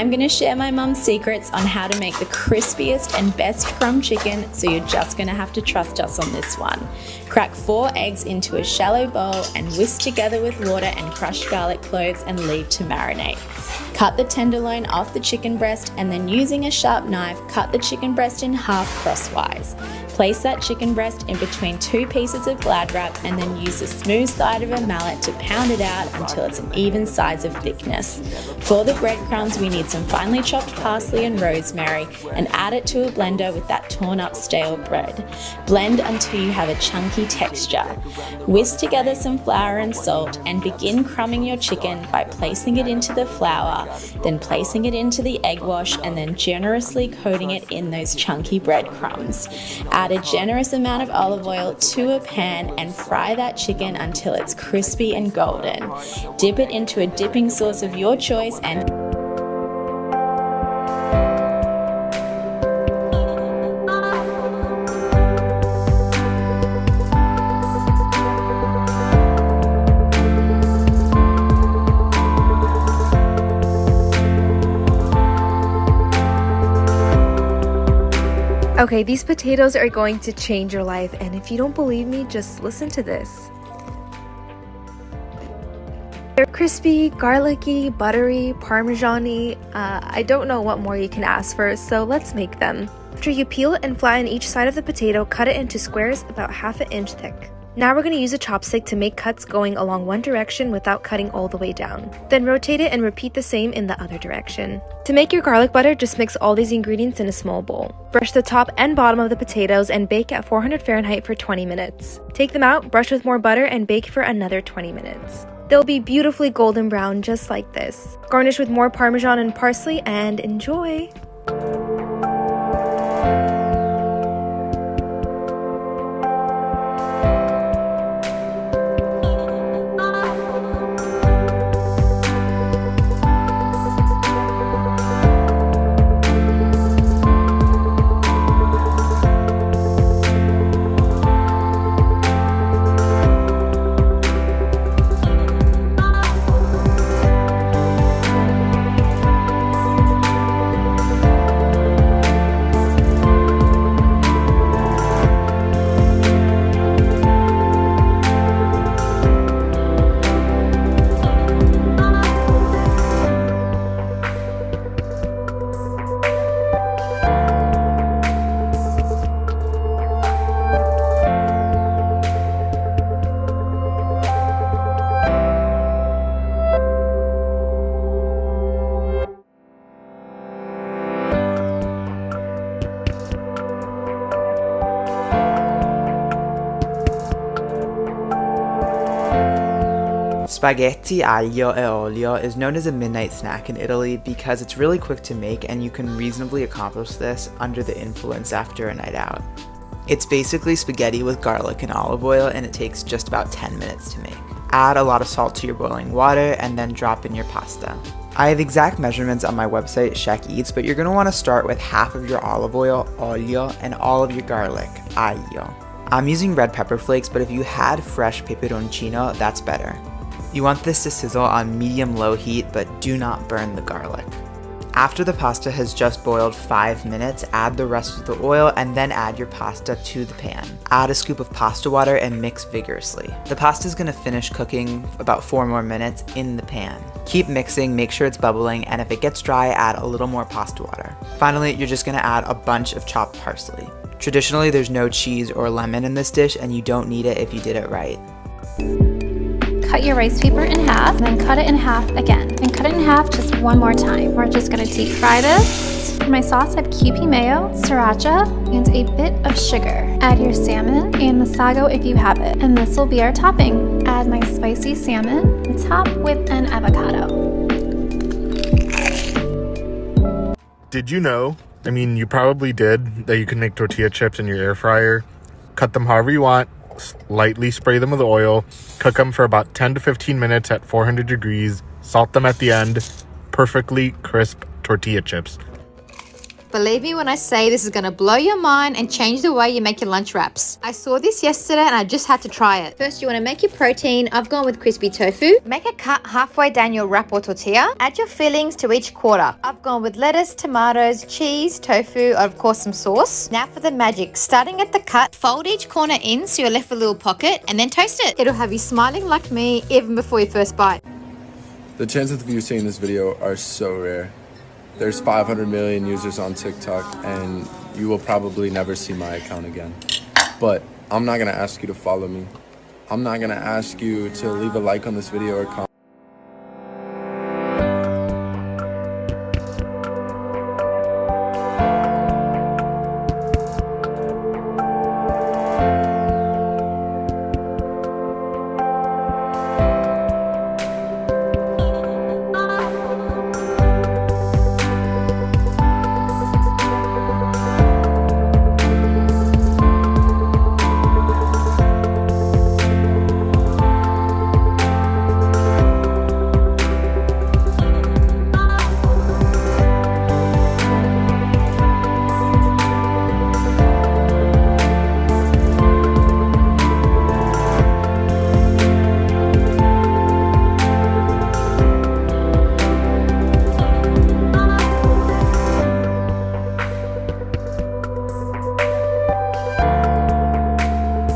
I'm going to share my mum's secrets on how to make the crispiest and best crumb chicken, so you're just going to have to trust us on this one. Crack 4 eggs into a shallow bowl and whisk together with water and crushed garlic cloves and leave to marinate. Cut the tenderloin off the chicken breast and then using a sharp knife, cut the chicken breast in half crosswise. Place that chicken breast in between 2 pieces of Glad wrap and then use the smooth side of a mallet to pound it out until it's an even size of thickness. For the breadcrumbs, we need some finely chopped parsley and rosemary and add it to a blender with that torn up stale bread. Blend until you have a chunky texture. Whisk together some flour and salt and begin crumbing your chicken by placing it into the flour, then placing it into the egg wash and then generously coating it in those chunky breadcrumbs. Add a generous amount of olive oil to a pan and fry that chicken until it's crispy and golden. Dip it into a dipping sauce of your choice and Okay, these potatoes are going to change your life, and if you don't believe me, just listen to this. They're crispy, garlicky, buttery, parmesan-y. I don't know what more you can ask for, so let's make them. After you peel and flatten each side of the potato, cut it into squares about ½ inch thick. Now we're going to use a chopstick to make cuts going along one direction without cutting all the way down. Then rotate it and repeat the same in the other direction. To make your garlic butter, just mix all these ingredients in a small bowl. Brush the top and bottom of the potatoes and bake at 400 Fahrenheit for 20 minutes. Take them out, brush with more butter, and bake for another 20 minutes. They'll be beautifully golden brown just like this. Garnish with more parmesan and parsley and enjoy! Spaghetti aglio e olio is known as a midnight snack in Italy because it's really quick to make and you can reasonably accomplish this under the influence after a night out. It's basically spaghetti with garlic and olive oil and it takes just about 10 minutes to make. Add a lot of salt to your boiling water and then drop in your pasta. I have exact measurements on my website Chef Eats, but you're going to want to start with half of your olive oil, olio, and all of your garlic, aglio. I'm using red pepper flakes, but if you had fresh peperoncino, that's better. You want this to sizzle on medium-low heat, but do not burn the garlic. After the pasta has just boiled 5 minutes, add the rest of the oil and then add your pasta to the pan. Add a scoop of pasta water and mix vigorously. The pasta is going to finish cooking about 4 more minutes in the pan. Keep mixing, make sure it's bubbling, and if it gets dry, add a little more pasta water. Finally, you're just going to add a bunch of chopped parsley. Traditionally, there's no cheese or lemon in this dish, and you don't need it if you did it right. Cut your rice paper in half, then cut it in half again. And cut it in half just one more time. We're just gonna deep fry this. For my sauce, I have Kewpie mayo, sriracha, and a bit of sugar. Add your salmon and masago if you have it. And this will be our topping. Add my spicy salmon and top with an avocado. Did you know, you probably did, that you can make tortilla chips in your air fryer? Cut them however you want. Lightly spray them with oil, cook them for about 10 to 15 minutes at 400 degrees, salt them at the end. Perfectly crisp tortilla chips. Believe me when I say this is gonna blow your mind and change the way you make your lunch wraps. I saw this yesterday and I just had to try it. First, you wanna make your protein. I've gone with crispy tofu. Make a cut halfway down your wrap or tortilla. Add your fillings to each quarter. I've gone with lettuce, tomatoes, cheese, tofu, and of course some sauce. Now for the magic. Starting at the cut, fold each corner in so you're left with a little pocket and then toast it. It'll have you smiling like me even before your first bite. The chances of you seeing this video are so rare. There's 500 million users on TikTok and you will probably never see my account again. But I'm not gonna ask you to follow me. I'm not gonna ask you to leave a like on this video or comment.